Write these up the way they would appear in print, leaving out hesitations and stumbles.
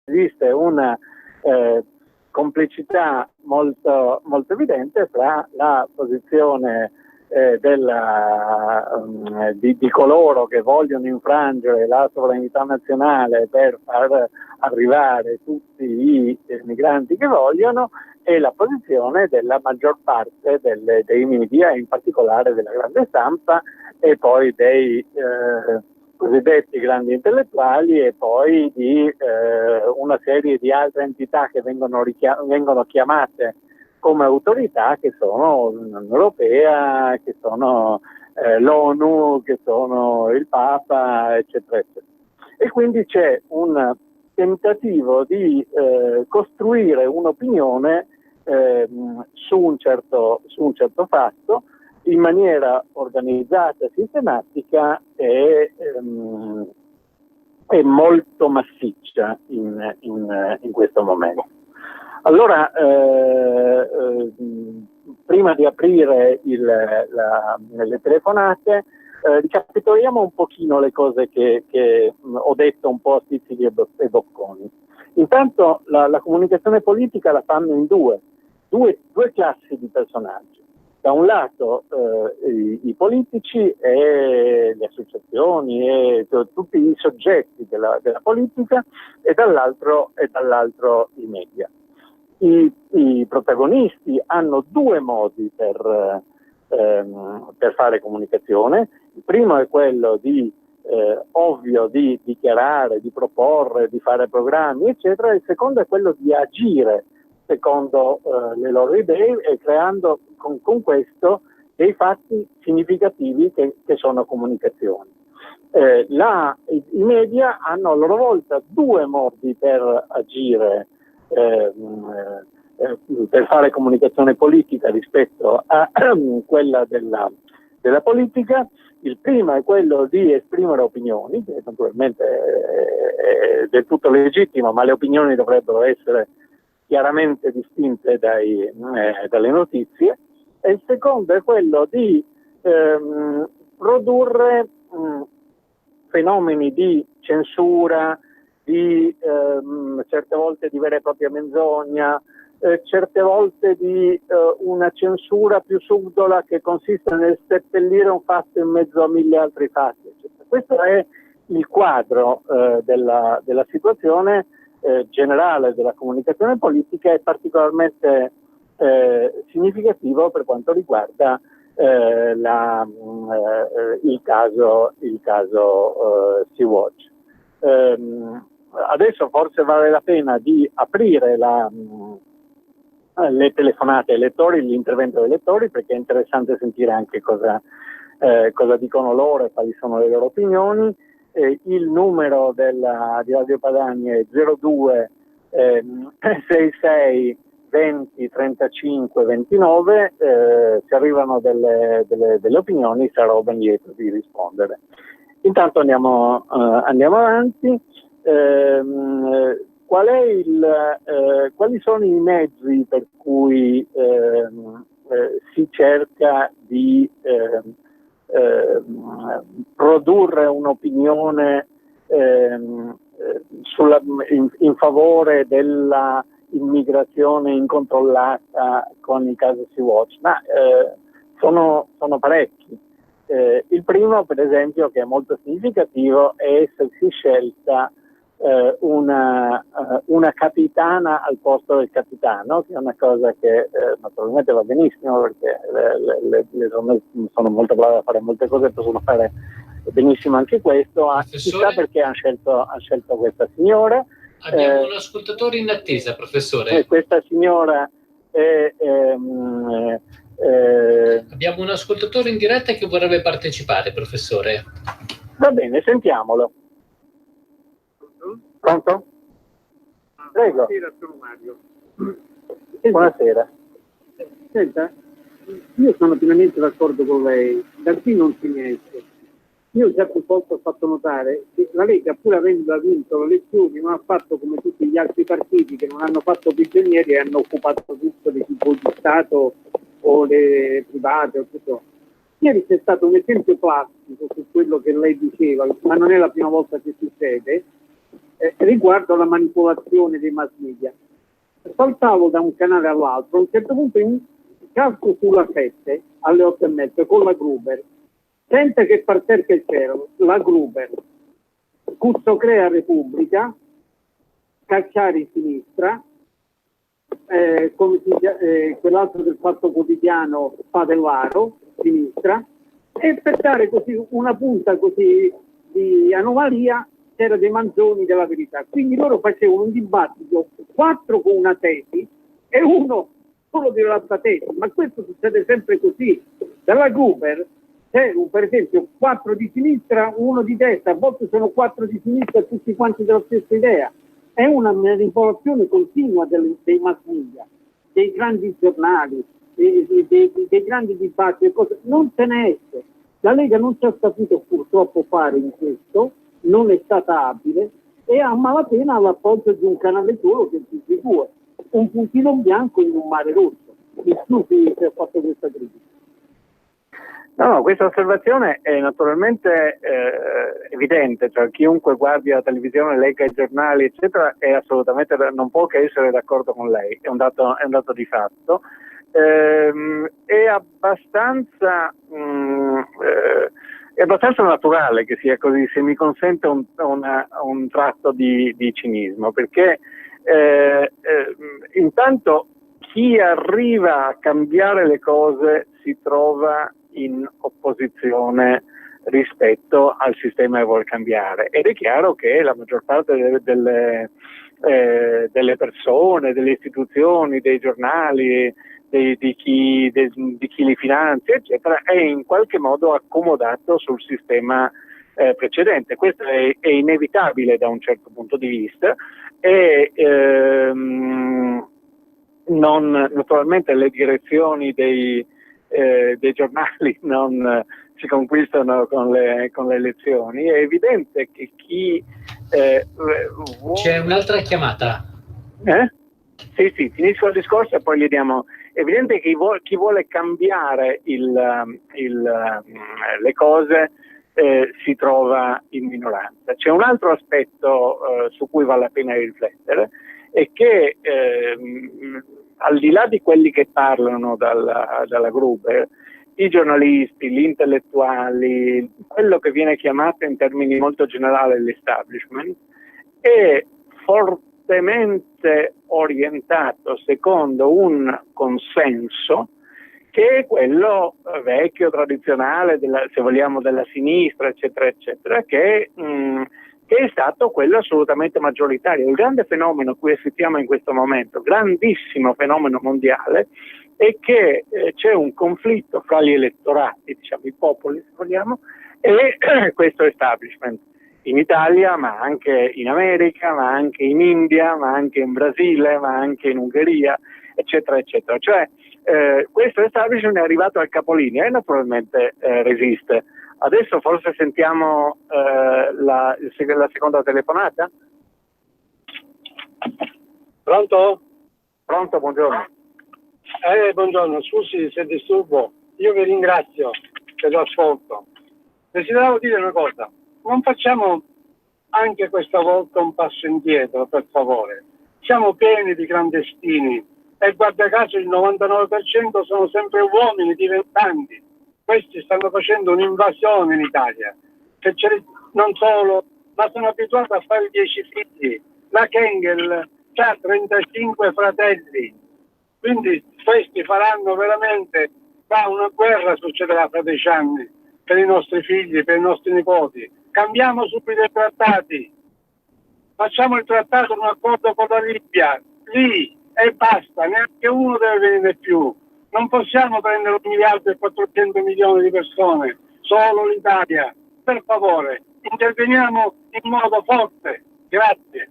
esiste una complicità molto, molto evidente fra la posizione di coloro che vogliono infrangere la sovranità nazionale per far arrivare tutti i migranti che vogliono, e la posizione della maggior parte dei media, in particolare della grande stampa, e poi dei cosiddetti grandi intellettuali, e poi di una serie di altre entità che vengono chiamate come autorità, che sono l'Unione Europea, che sono l'ONU, che sono il Papa, eccetera, eccetera. E quindi c'è un tentativo di costruire un'opinione su un certo fatto in maniera organizzata, sistematica e molto massiccia in questo momento. Allora, prima di aprire le telefonate, ricapitoliamo un pochino le cose che ho detto un po' a spizzichi e bocconi. Intanto la comunicazione politica la fanno in due classi di personaggi. Da un lato i politici e le associazioni e tutti i soggetti della politica, e dall'altro i media. I protagonisti hanno due modi per fare comunicazione. Il primo è quello ovvio di dichiarare, di proporre, di fare programmi, eccetera. Il secondo è quello di agire secondo le loro idee, e creando con questo dei fatti significativi che sono comunicazioni. I media hanno a loro volta due modi per agire, per fare comunicazione politica rispetto a quella della politica. Il primo è quello di esprimere opinioni, che naturalmente è del tutto legittimo, ma le opinioni dovrebbero essere chiaramente distinte dalle notizie. E il secondo è quello di produrre fenomeni di censura, di certe volte di vera e propria menzogna, certe volte di una censura più subdola, che consiste nel seppellire un fatto in mezzo a mille altri fatti, eccetera. Questo è il quadro della situazione generale della comunicazione politica, è particolarmente significativo per quanto riguarda il caso Sea-Watch. Adesso forse vale la pena di aprire le telefonate ai lettori, l'intervento dei lettori, perché è interessante sentire anche cosa dicono loro e quali sono le loro opinioni. Il numero di Radio Padania è 02 66 20 35 29. Se arrivano delle opinioni sarò ben lieto di rispondere. Intanto andiamo avanti. Quali sono i mezzi per cui si cerca di produrre un'opinione in favore della immigrazione incontrollata con il caso Sea-Watch? Sono parecchi. Il primo, per esempio, che è molto significativo, è essersi scelta una capitana al posto del capitano, che è una cosa che naturalmente va benissimo, perché le donne sono molto brave a fare molte cose, possono fare benissimo anche questo. Chissà perché hanno scelto questa signora. Abbiamo un ascoltatore in attesa, professore. Questa signora abbiamo un ascoltatore in diretta che vorrebbe partecipare, professore. Va bene, sentiamolo. Pronto? Prego. Buonasera, sono Mario. Buonasera. Senta, io sono pienamente d'accordo con lei, da qui non si ne esce. Io già più volte ho fatto notare che la Lega, pur avendo vinto le elezioni, non ha fatto come tutti gli altri partiti che non hanno fatto prigionieri e hanno occupato tutto le tipo di Stato o le private o tutto. Ieri c'è stato un esempio classico su quello che lei diceva, ma non è la prima volta che succede. riguardo alla manipolazione dei mass media. Saltavo da un canale all'altro, a un certo punto casco sulla 7 alle 8:30 con la Gruber, sente che per terra che c'era la Gruber, Cuzzo crea Repubblica, Cacciari sinistra, quell'altro del Fatto Quotidiano Padellaro sinistra, e per dare così una punta così di anomalia c'era dei Manzoni della Verità. Quindi loro facevano un dibattito, 4 con una tesi e uno solo di un'altra tesi, ma questo succede sempre così. Dalla Gruber c'è per esempio 4 di sinistra, 1 di destra, a volte sono 4 di sinistra e tutti quanti della stessa idea. È una manipolazione continua dei mass media, dei grandi giornali, dei grandi dibattiti, non se ne esce. La Lega non ci ha saputo purtroppo fare in questo, non è stata abile e a malapena l'appoggio di un canale solo che è TG2, un puntino bianco in un mare rosso. Mi scusi se ho fatto questa critica. No, questa osservazione è naturalmente evidente, cioè chiunque guardi la televisione, legga i giornali, eccetera, è assolutamente non può che essere d'accordo con lei, è un dato di fatto. È abbastanza naturale che sia così, se mi consente un tratto di cinismo, perché intanto chi arriva a cambiare le cose si trova in opposizione rispetto al sistema che vuole cambiare, ed è chiaro che la maggior parte delle persone, delle istituzioni, dei giornali, di chi li finanzia, eccetera, è in qualche modo accomodato sul sistema precedente. Questo è inevitabile da un certo punto di vista e naturalmente le direzioni dei giornali non si conquistano con le elezioni. È evidente che chi C'è un'altra chiamata. Sì, finisco il discorso e poi gli diamo. È evidente che chi vuole cambiare le cose si trova in minoranza. C'è un altro aspetto su cui vale la pena riflettere, è che al di là di quelli che parlano dalla Gruber, i giornalisti, gli intellettuali, quello che viene chiamato in termini molto generali l'establishment, è fortemente orientato secondo un consenso che è quello vecchio, tradizionale, se vogliamo della sinistra, eccetera, eccetera, che è stato quello assolutamente maggioritario. Il grande fenomeno a cui assistiamo in questo momento, grandissimo fenomeno mondiale, è che c'è un conflitto fra gli elettorati, diciamo i popoli se vogliamo, e questo establishment. In Italia, ma anche in America, ma anche in India, ma anche in Brasile, ma anche in Ungheria, eccetera, eccetera. Cioè questo establishment è arrivato al capolinea e naturalmente resiste. Adesso forse sentiamo la seconda telefonata. Pronto? Pronto, buongiorno. Buongiorno, scusi se disturbo, io vi ringrazio per l'ascolto. Desideravo dire una cosa, non facciamo anche questa volta un passo indietro, per favore. Siamo pieni di clandestini e guarda caso il 99% sono sempre uomini di 20 anni. Questi stanno facendo un'invasione in Italia. Non solo, ma sono abituati a fare 10 figli. La Kengel ha 35 fratelli. Quindi questi faranno veramente, una guerra succederà fra 10 anni per i nostri figli, per i nostri nipoti. Cambiamo subito i trattati. Facciamo il trattato, un accordo con la Libia, lì, e basta, neanche uno deve venire più. Non possiamo prendere 1 miliardo e 400 milioni di persone, solo l'Italia. Per favore, interveniamo in modo forte. Grazie.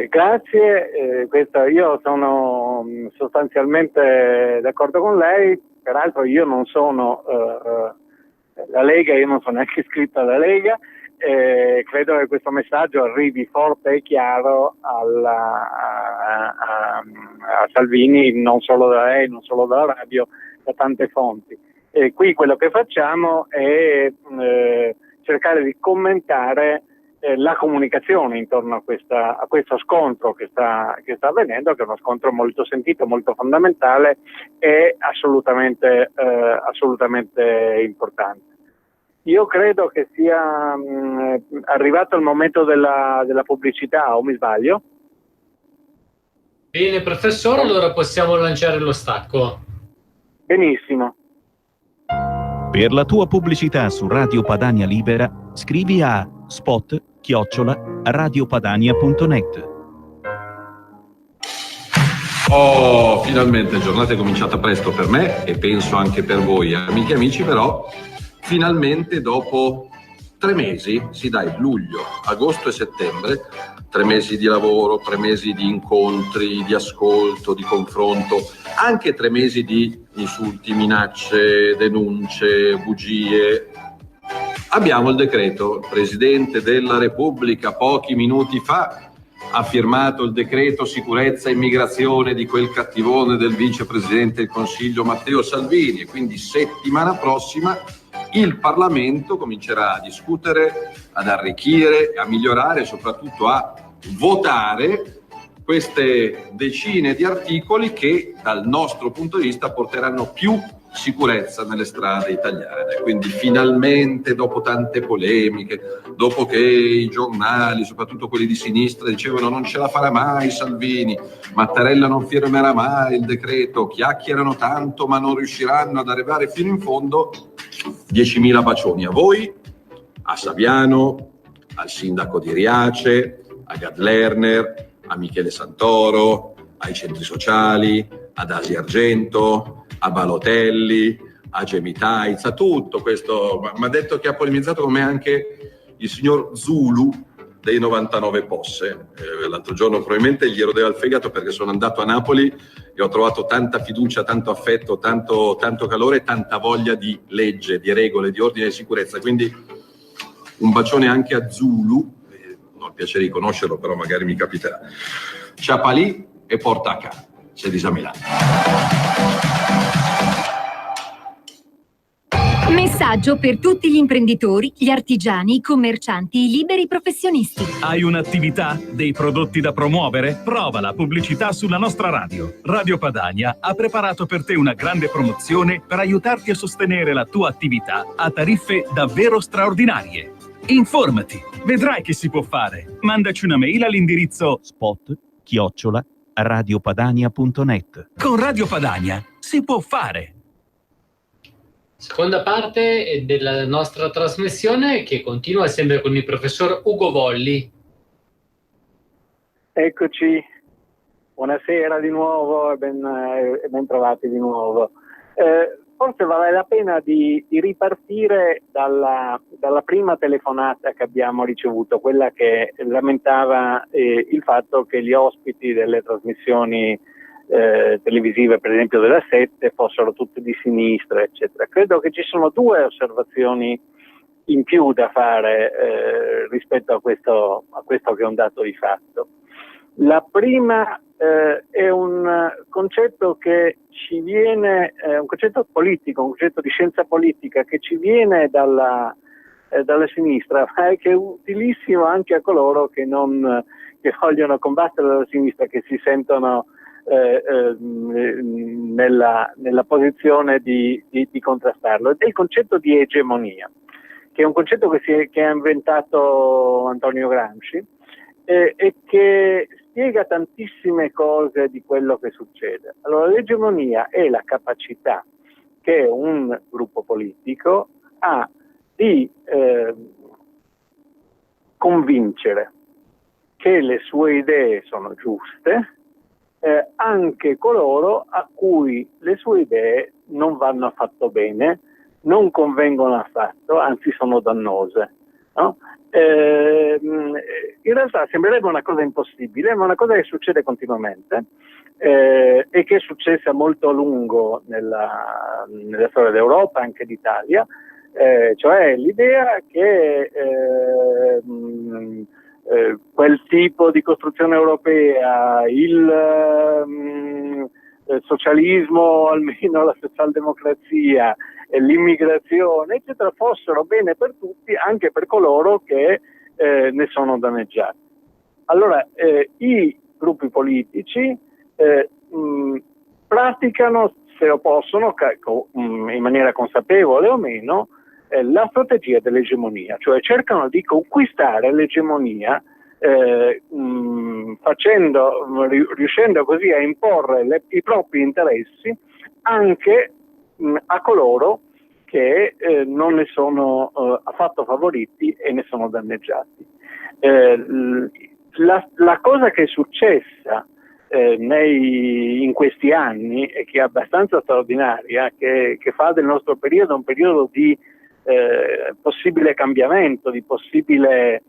Grazie, io sono sostanzialmente d'accordo con lei, peraltro io non sono la Lega, io non sono neanche iscritto alla Lega, credo che questo messaggio arrivi forte e chiaro a Salvini, non solo da lei, non solo dalla radio, da tante fonti. Qui quello che facciamo è cercare di commentare la comunicazione intorno a questo scontro che sta avvenendo, che è uno scontro molto sentito, molto fondamentale e assolutamente importante. Io credo che sia arrivato il momento della pubblicità, o mi sbaglio? Bene, professore, allora possiamo lanciare lo stacco. Benissimo. Per la tua pubblicità su Radio Padania Libera, scrivi a spot@radiopadania.net. Oh, finalmente, giornata è cominciata presto per me e penso anche per voi, amiche e amici, però finalmente dopo 3 mesi, sì dai, luglio, agosto e settembre, 3 mesi di lavoro, 3 mesi di incontri, di ascolto, di confronto, anche 3 mesi di insulti, minacce, denunce, bugie. Abbiamo il decreto. Il Presidente della Repubblica pochi minuti fa ha firmato il decreto sicurezza e immigrazione di quel cattivone del vicepresidente del Consiglio Matteo Salvini, e quindi settimana prossima il Parlamento comincerà a discutere, ad arricchire, a migliorare e soprattutto a votare queste decine di articoli che dal nostro punto di vista porteranno più sicurezza nelle strade italiane. Quindi finalmente, dopo tante polemiche, dopo che i giornali, soprattutto quelli di sinistra, dicevano non ce la farà mai Salvini, Mattarella non firmerà mai il decreto, chiacchierano tanto ma non riusciranno ad arrivare fino in fondo, 10.000 bacioni a voi, a Saviano, al sindaco di Riace, a Gad Lerner, a Michele Santoro, ai centri sociali, ad Asia Argento, a Balotelli, a Gemitaiz, a tutto questo. Mi ha detto che ha polemizzato con me anche il signor Zulu dei 99 Posse. L'altro giorno probabilmente gli erodeva il fegato perché sono andato a Napoli e ho trovato tanta fiducia, tanto affetto, tanto calore, tanta voglia di legge, di regole, di ordine e di sicurezza. Quindi un bacione anche a Zulu, non ho il piacere di conoscerlo, però magari mi capiterà. Ciapalì e porta a casa, se di Milano. Messaggio per tutti gli imprenditori, gli artigiani, i commercianti, i liberi professionisti. Hai un'attività? Dei prodotti da promuovere? Prova la pubblicità sulla nostra radio. Radio Padania ha preparato per te una grande promozione per aiutarti a sostenere la tua attività a tariffe davvero straordinarie. Informati, vedrai che si può fare. Mandaci una mail all'indirizzo spot@radiopadania.net. Con Radio Padania si può fare. Seconda parte della nostra trasmissione che continua sempre con il professor Ugo Volli. Eccoci, buonasera di nuovo e ben trovati di nuovo. Forse vale la pena di ripartire dalla prima telefonata che abbiamo ricevuto, quella che lamentava il fatto che gli ospiti delle trasmissioni televisive, per esempio della 7, fossero tutti di sinistra, eccetera. Credo che ci sono 2 osservazioni in più da fare rispetto a questo che è un dato di fatto. La prima è un concetto che ci viene, un concetto politico, un concetto di scienza politica che ci viene dalla sinistra, ma che è utilissimo anche a coloro che vogliono combattere la sinistra, che si sentono nella posizione di contrastarlo, ed è il concetto di egemonia, che è un concetto che ha inventato Antonio Gramsci e che spiega tantissime cose di quello che succede. Allora, l'egemonia è la capacità che un gruppo politico ha di convincere che le sue idee sono giuste anche coloro a cui le sue idee non vanno affatto bene, non convengono affatto, anzi sono dannose, no? In realtà sembrerebbe una cosa impossibile, ma è una cosa che succede continuamente e che è successa molto a lungo nella storia d'Europa, anche d'Italia, cioè l'idea che quel tipo di costruzione europea, il socialismo, almeno la socialdemocrazia, l'immigrazione, eccetera, fossero bene per tutti, anche per coloro che ne sono danneggiati. Allora, i gruppi politici praticano, se lo possono, in maniera consapevole o meno, la strategia dell'egemonia, cioè cercano di conquistare l'egemonia riuscendo così a imporre i propri interessi anche a coloro che non ne sono affatto favoriti e ne sono danneggiati. La cosa che è successa in questi anni e che è abbastanza straordinaria, che fa del nostro periodo un periodo di possibile cambiamento, di possibile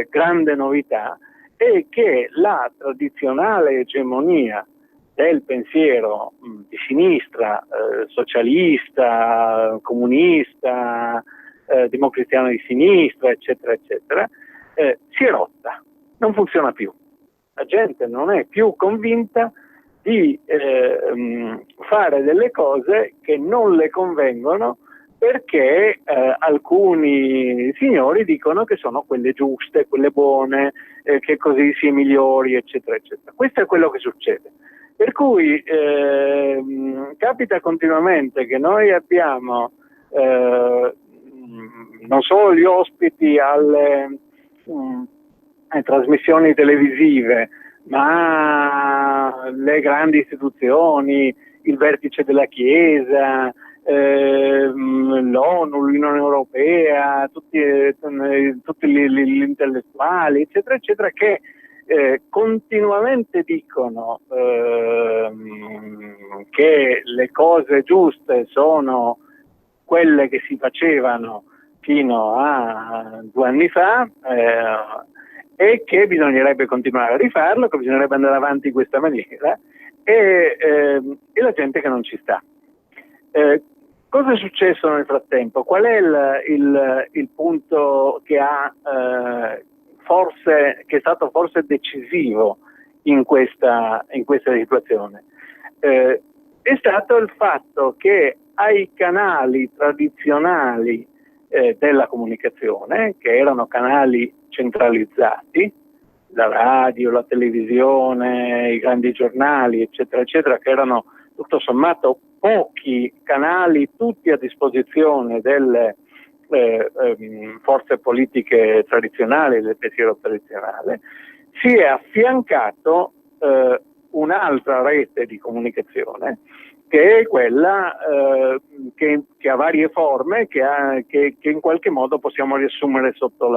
grande novità, è che la tradizionale egemonia del pensiero di sinistra, socialista, comunista, democristiano di sinistra, eccetera, eccetera, si è rotta, non funziona più. La gente non è più convinta di fare delle cose che non le convengono perché alcuni signori dicono che sono quelle giuste, quelle buone, che così si migliori, eccetera, eccetera. Questo è quello che succede. Per cui capita continuamente che noi abbiamo non solo gli ospiti alle trasmissioni televisive, ma le grandi istituzioni, il vertice della Chiesa, l'ONU, l'Unione Europea, tutti gli intellettuali, eccetera, eccetera, che continuamente dicono che le cose giuste sono quelle che si facevano fino a 2 anni fa e che bisognerebbe continuare a rifarlo, che bisognerebbe andare avanti in questa maniera e la gente che non ci sta. Cosa è successo nel frattempo? Qual è il punto che è stato forse decisivo in questa situazione? È stato il fatto che ai canali tradizionali della comunicazione, che erano canali centralizzati, la radio, la televisione, i grandi giornali, eccetera, eccetera, che erano tutto sommato pochi canali, tutti a disposizione delle forze politiche tradizionali, del pensiero tradizionale, si è affiancato un'altra rete di comunicazione che è quella che ha varie forme, che in qualche modo possiamo riassumere sotto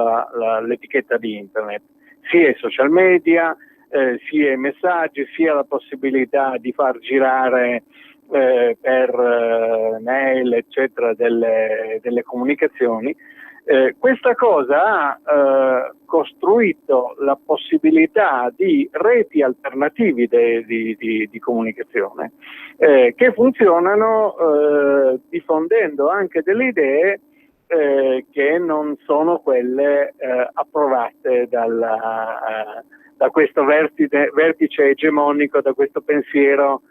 l'etichetta di Internet, sia i social media, sia i messaggi, sia la possibilità di far girare per mail, eccetera, delle comunicazioni. Questa cosa ha costruito la possibilità di reti alternativi di comunicazione che funzionano diffondendo anche delle idee che non sono quelle approvate da questo vertice egemonico, da questo pensiero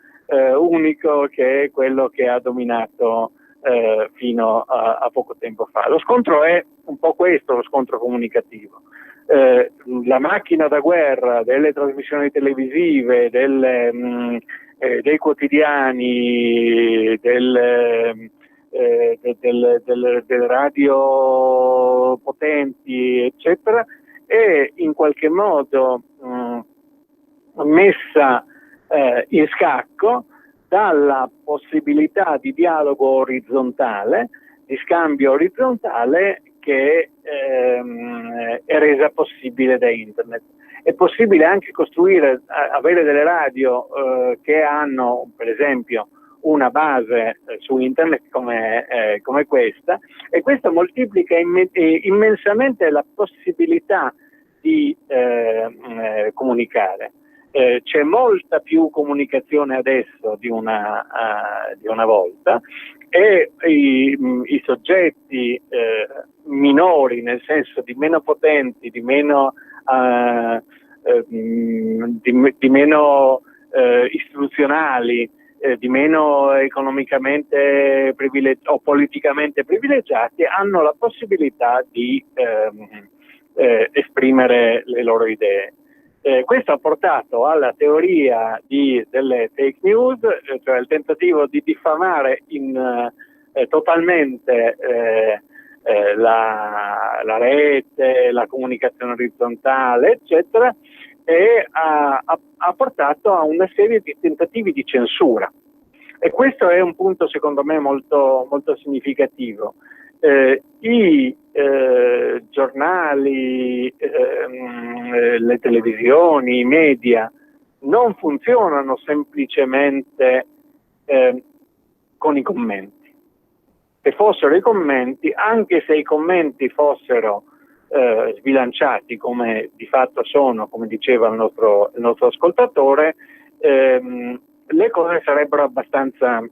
unico che è quello che ha dominato fino a poco tempo fa. Lo scontro è un po' questo, lo scontro comunicativo. La macchina da guerra delle trasmissioni televisive, dei quotidiani, delle radio potenti, eccetera, è in qualche modo messa in scacco dalla possibilità di dialogo orizzontale, di scambio orizzontale che è resa possibile da Internet. È possibile anche avere delle radio che hanno, per esempio, una base su Internet come questa, e questo moltiplica immensamente la possibilità di comunicare. C'è molta più comunicazione adesso di una volta, e i soggetti minori, nel senso di meno potenti, di meno istituzionali, di meno economicamente o politicamente privilegiati, hanno la possibilità di esprimere le loro idee. Questo ha portato alla teoria delle fake news, cioè il tentativo di diffamare totalmente la rete, la comunicazione orizzontale, eccetera, e ha portato a una serie di tentativi di censura. E questo è un punto secondo me molto, molto significativo. I giornali, le televisioni, i media non funzionano semplicemente con i commenti. Se fossero i commenti, anche se i commenti fossero sbilanciati come di fatto sono, come diceva il nostro ascoltatore, le cose sarebbero abbastanza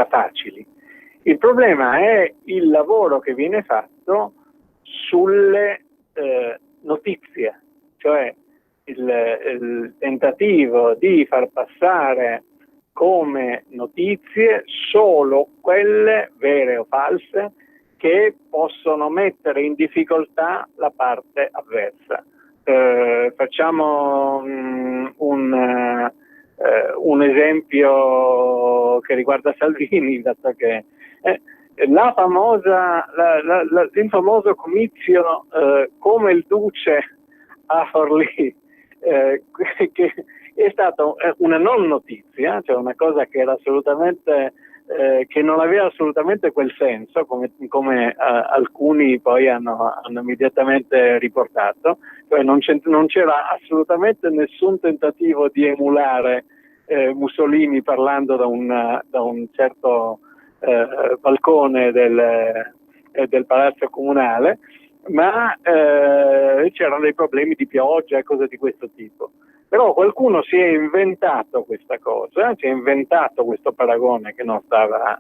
facili. Il problema è il lavoro che viene fatto sulle notizie, cioè il tentativo di far passare come notizie solo quelle vere o false che possono mettere in difficoltà la parte avversa. Facciamo un esempio che riguarda Salvini, dato che il famoso comizio come il Duce a Forlì, che è stata una non notizia, cioè una cosa che era assolutamente che non aveva assolutamente quel senso, come alcuni poi hanno immediatamente riportato, cioè non c'era assolutamente nessun tentativo di emulare Mussolini parlando da un certo balcone del Palazzo Comunale, ma c'erano dei problemi di pioggia e cose di questo tipo. Però qualcuno si è inventato questa cosa, si è inventato questo paragone che non stava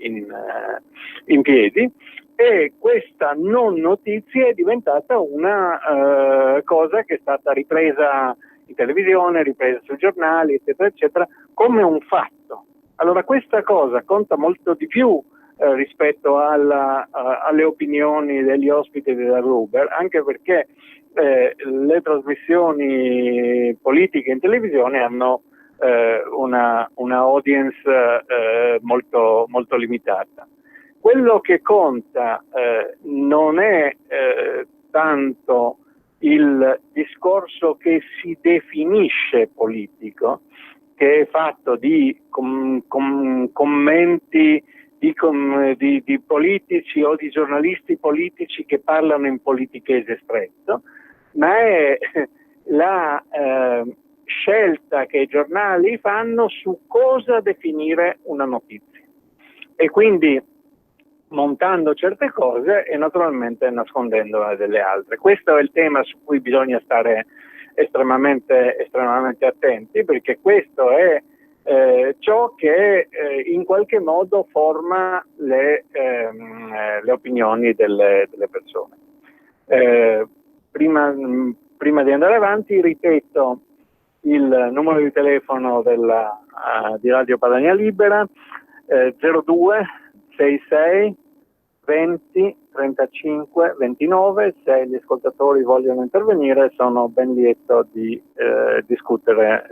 in piedi, e questa non notizia è diventata una cosa che è stata ripresa in televisione, ripresa sui giornali, eccetera, eccetera, come un fatto. Allora questa cosa conta molto di più rispetto alle opinioni degli ospiti della Gruber, anche perché le trasmissioni politiche in televisione hanno una audience molto, molto limitata. Quello che conta non è tanto il discorso che si definisce politico, che è fatto di commenti di politici o di giornalisti politici che parlano in politichese stretto, ma è la scelta che i giornali fanno su cosa definire una notizia, e quindi montando certe cose e naturalmente nascondendone delle altre. Questo è il tema su cui bisogna stare estremamente attenti, perché questo è ciò che in qualche modo forma le opinioni delle persone. Prima di andare avanti ripeto il numero di telefono di Radio Padania Libera, 02 66 20 35 29. Se gli ascoltatori vogliono intervenire, sono ben lieto di discutere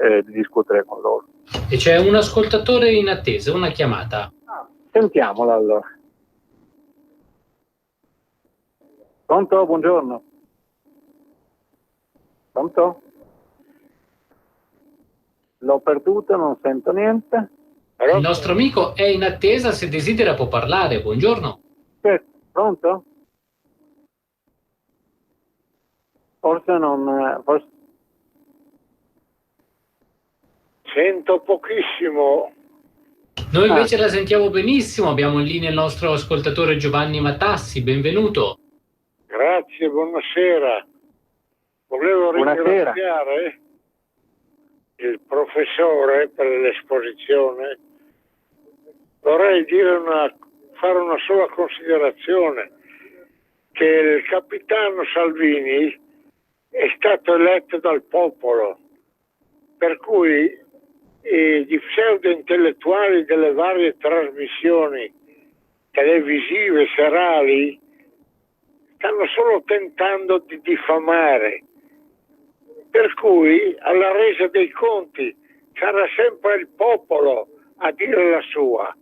con loro. E c'è un ascoltatore in attesa, una chiamata. Sentiamola allora. Pronto? Buongiorno. Pronto? L'ho perduto, non sento niente. Il nostro amico è in attesa, se desidera può parlare. Buongiorno. Pronto? Forse non... Sento pochissimo. Noi invece la sentiamo benissimo. Abbiamo in linea il nostro ascoltatore Giovanni Matassi. Benvenuto. Grazie, buonasera. Volevo ringraziare il professore per l'esposizione. Vorrei fare una sola considerazione, che il capitano Salvini è stato eletto dal popolo, per cui gli pseudo-intellettuali delle varie trasmissioni televisive serali stanno solo tentando di diffamare. Per cui alla resa dei conti sarà sempre il popolo a dire la sua.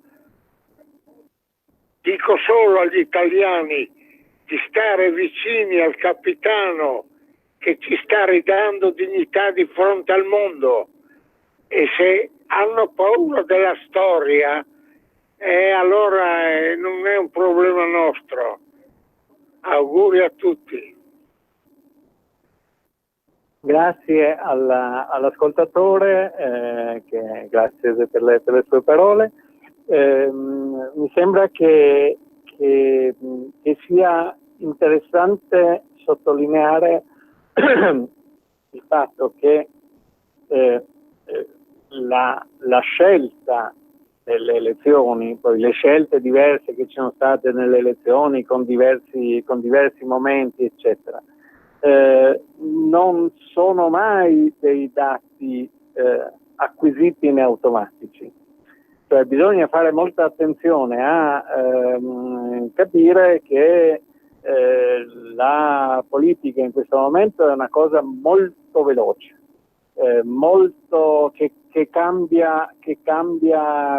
Dico solo agli italiani di stare vicini al capitano che ci sta ridando dignità di fronte al mondo, e se hanno paura della storia, allora non è un problema nostro. Auguri a tutti. Grazie all'ascoltatore, grazie per le sue parole. Mi sembra che sia interessante sottolineare il fatto che la scelta delle elezioni, poi le scelte diverse che ci sono state nelle elezioni con diversi momenti, eccetera, non sono mai dei dati acquisiti né automatici. Cioè bisogna fare molta attenzione a capire che la politica in questo momento è una cosa molto veloce, molto che cambia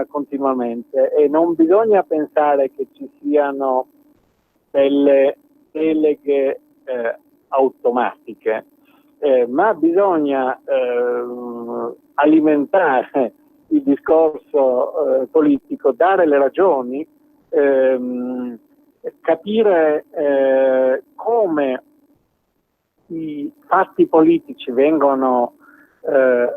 continuamente, e non bisogna pensare che ci siano delle deleghe automatiche, ma bisogna alimentare il discorso politico, dare le ragioni, capire come i fatti politici vengono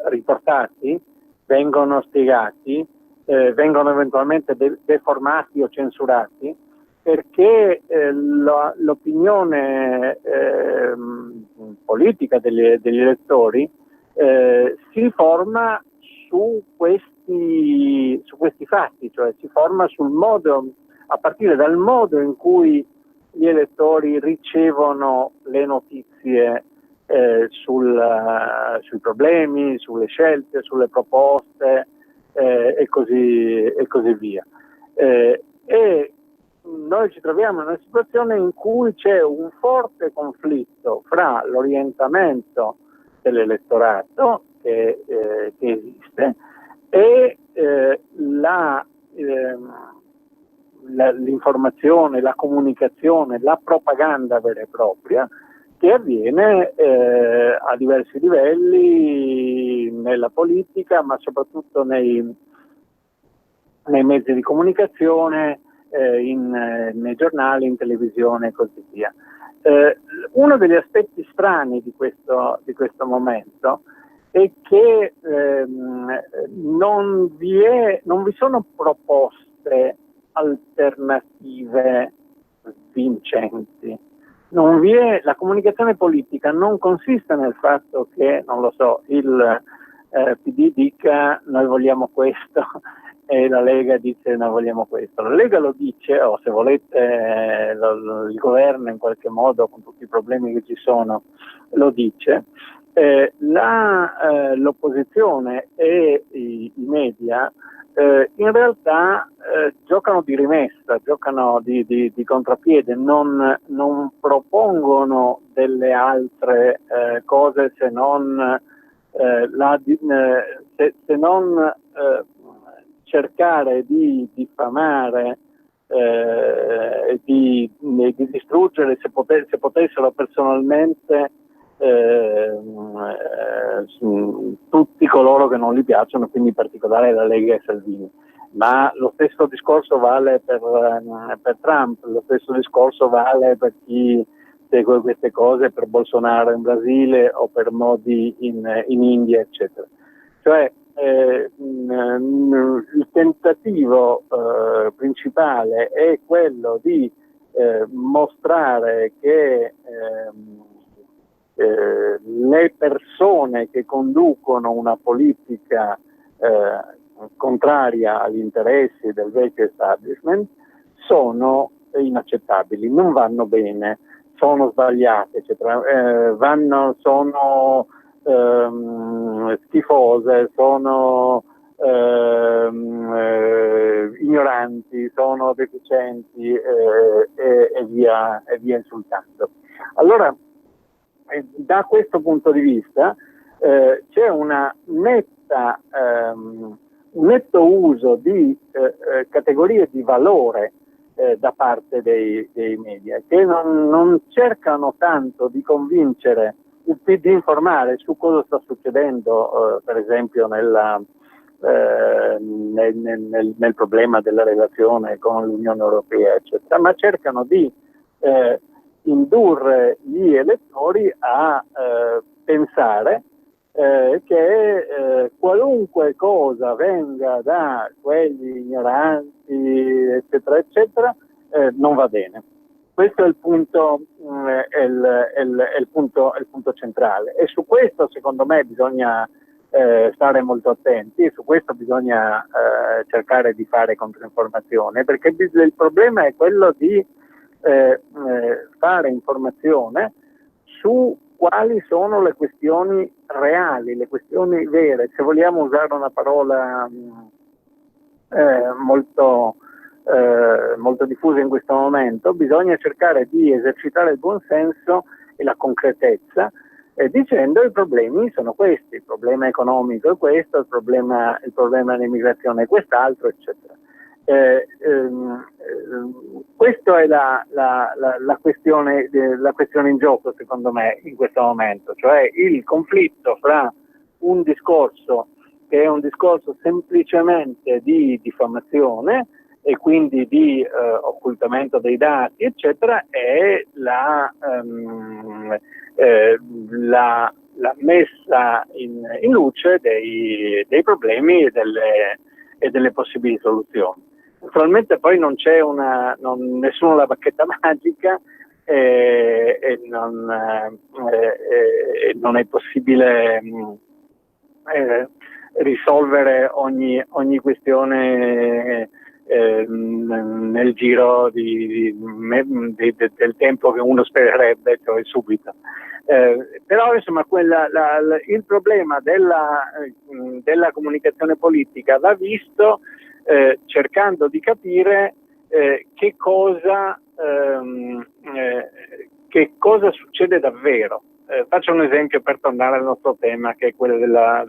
riportati, vengono spiegati, vengono eventualmente deformati o censurati, perché l'opinione politica degli elettori si forma su questi fatti, cioè si forma sul modo, a partire dal modo in cui gli elettori ricevono le notizie sui problemi, sulle scelte, sulle proposte e così via. E noi ci troviamo in una situazione in cui c'è un forte conflitto fra l'orientamento dell'elettorato che esiste e l'informazione, la comunicazione, la propaganda vera e propria che avviene a diversi livelli nella politica, ma soprattutto nei mezzi di comunicazione, nei giornali, in televisione e così via. Uno degli aspetti strani di questo momento è che non vi sono proposte alternative vincenti. La comunicazione politica non consiste nel fatto che, non lo so, il PD dica noi vogliamo questo e la Lega dice noi vogliamo questo. La Lega lo dice, o se volete il governo in qualche modo, con tutti i problemi che ci sono, lo dice. L'opposizione e i media in realtà giocano di rimessa, giocano di contropiede, non propongono delle altre cose se non cercare di diffamare, di distruggere, se potessero personalmente, tutti coloro che non gli piacciono, quindi in particolare la Lega e Salvini. Ma lo stesso discorso vale per Trump, lo stesso discorso vale per chi segue queste cose, per Bolsonaro in Brasile o per Modi in India, eccetera. Cioè il tentativo principale è quello di mostrare che le persone che conducono una politica contraria agli interessi del vecchio establishment sono inaccettabili, non vanno bene, sono sbagliate, eccetera, sono schifose, sono ignoranti, sono deficienti e via insultando. Allora, da questo punto di vista c'è una netta, un netto uso di categorie di valore da parte dei media, che non cercano tanto di convincere, di informare su cosa sta succedendo, per esempio nel problema della relazione con l'Unione Europea, eccetera, ma cercano di indurre gli elettori a pensare che qualunque cosa venga da quegli ignoranti, eccetera, eccetera, non va bene. Questo è il punto, il punto centrale, e su questo secondo me bisogna stare molto attenti, su questo bisogna cercare di fare controinformazione, perché il problema è quello di fare informazione su quali sono le questioni reali, le questioni vere. Se vogliamo usare una parola molto diffusa in questo momento, bisogna cercare di esercitare il buonsenso e la concretezza, dicendo i problemi sono questi, il problema economico è questo, il problema dell'immigrazione è quest'altro, eccetera. Questa è la questione in gioco, secondo me, in questo momento, cioè il conflitto fra un discorso che è un discorso semplicemente di diffamazione e quindi di occultamento dei dati, eccetera, e la messa in luce dei problemi e delle possibili soluzioni. Naturalmente poi non c'è nessuno la bacchetta magica e non è possibile risolvere ogni questione nel giro del tempo che uno spererebbe, cioè subito. Però insomma il problema della comunicazione politica va visto cercando di capire che cosa succede davvero. Faccio un esempio per tornare al nostro tema, che è quello della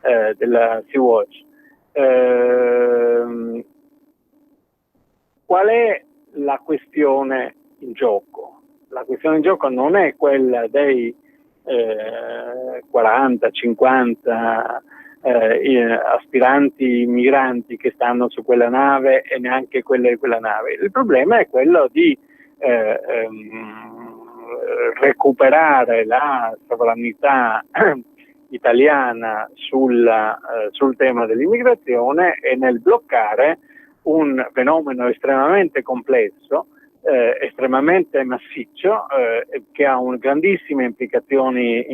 Sea-Watch. Qual è la questione in gioco? La questione in gioco non è quella dei 40, 50 aspiranti migranti che stanno su quella nave e neanche quella di quella nave. Il problema è quello di recuperare la sovranità italiana sul tema dell'immigrazione e nel bloccare un fenomeno estremamente complesso, estremamente massiccio, che ha grandissime implicazioni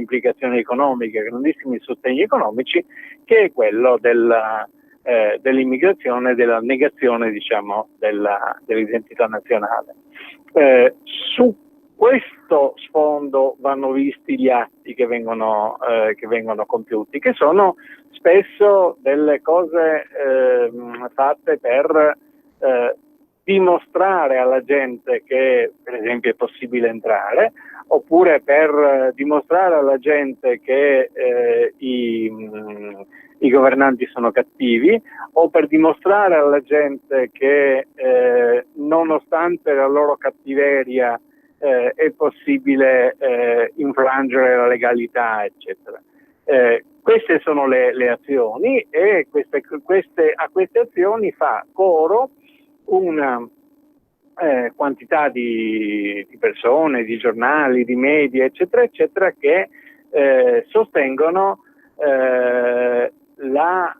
economiche, grandissimi sostegni economici, che è quello dell'immigrazione e della negazione, diciamo, dell'identità nazionale. Su questo sfondo vanno visti gli atti che vengono compiuti, che sono spesso delle cose fatte per dimostrare alla gente che, per esempio, è possibile entrare, oppure per dimostrare alla gente che i governanti sono cattivi, o per dimostrare alla gente che nonostante la loro cattiveria è possibile infrangere la legalità, eccetera. Queste sono le azioni, e a queste azioni fa coro una quantità di persone, di giornali, di media, eccetera, eccetera, che sostengono la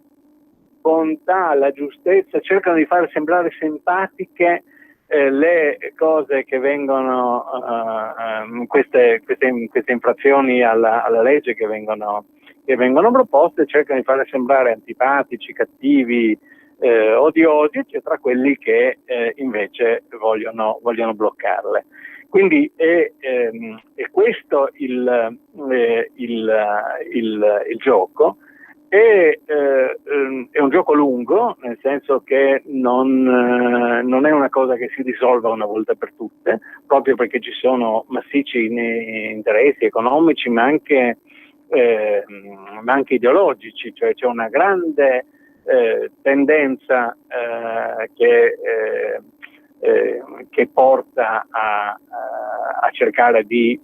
bontà, la giustezza, cercano di far sembrare simpatiche le cose che vengono, queste infrazioni alla legge che vengono proposte, cercano di fare sembrare antipatici, cattivi, odiosi, eccetera, quelli che invece vogliono bloccarle. Quindi è questo il gioco, È un gioco lungo, nel senso che non è una cosa che si risolva una volta per tutte, proprio perché ci sono massicci interessi economici, ma anche ideologici, cioè c'è una grande tendenza che porta a cercare di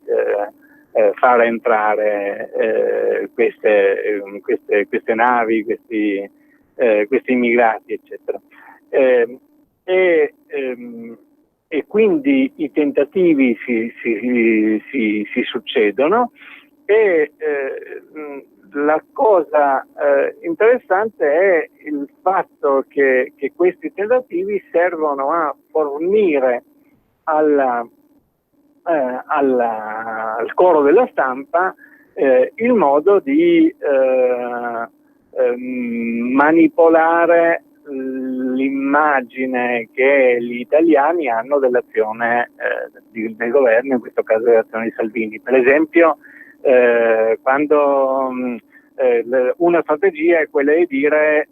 far entrare queste navi, questi immigrati, eccetera. E quindi i tentativi si succedono, e la cosa interessante è il fatto che questi tentativi servono a fornire al coro della stampa il modo di manipolare l'immagine che gli italiani hanno dell'azione del governo, in questo caso dell'azione di Salvini. Per esempio, quando una strategia è quella di dire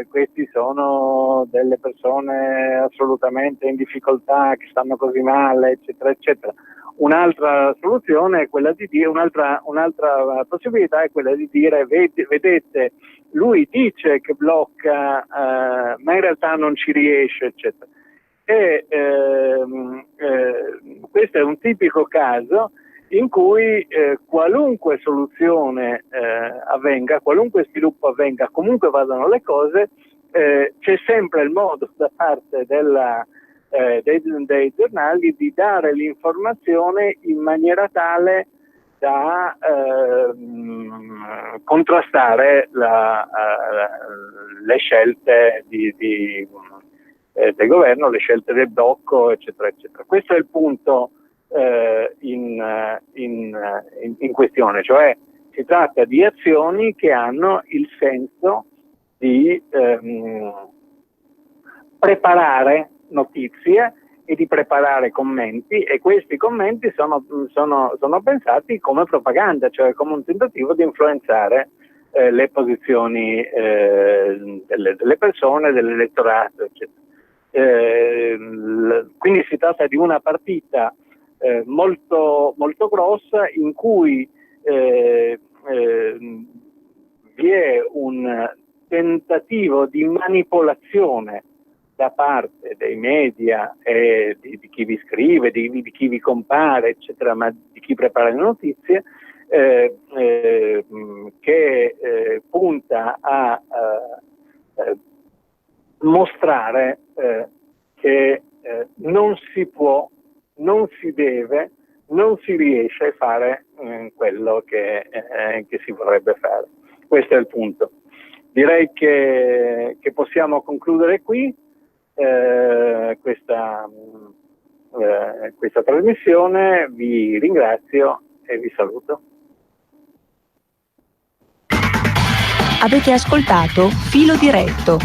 questi sono delle persone assolutamente in difficoltà, che stanno così male, eccetera, eccetera. Un'altra soluzione è quella di dire, un'altra possibilità è quella di dire: vedete, lui dice che blocca, ma in realtà non ci riesce, eccetera. E questo è un tipico caso in cui qualunque soluzione avvenga, qualunque sviluppo avvenga, comunque vadano le cose, c'è sempre il modo da parte dei giornali di dare l'informazione in maniera tale da contrastare le scelte del governo, le scelte del blocco, eccetera, eccetera. Questo è il punto in questione, cioè si tratta di azioni che hanno il senso di preparare notizie e di preparare commenti, e questi commenti sono pensati come propaganda, cioè come un tentativo di influenzare le posizioni delle persone, dell'elettorato, eccetera. Quindi si tratta di una partita molto, molto grossa, in cui vi è un tentativo di manipolazione da parte dei media e di chi vi scrive, di chi vi compare, eccetera, ma di chi prepara le notizie, che punta a mostrare che non si può, non si deve, non si riesce a fare quello che si vorrebbe fare. Questo è il punto. Direi che possiamo concludere qui questa trasmissione. Vi ringrazio e vi saluto. Avete ascoltato Filo Diretto,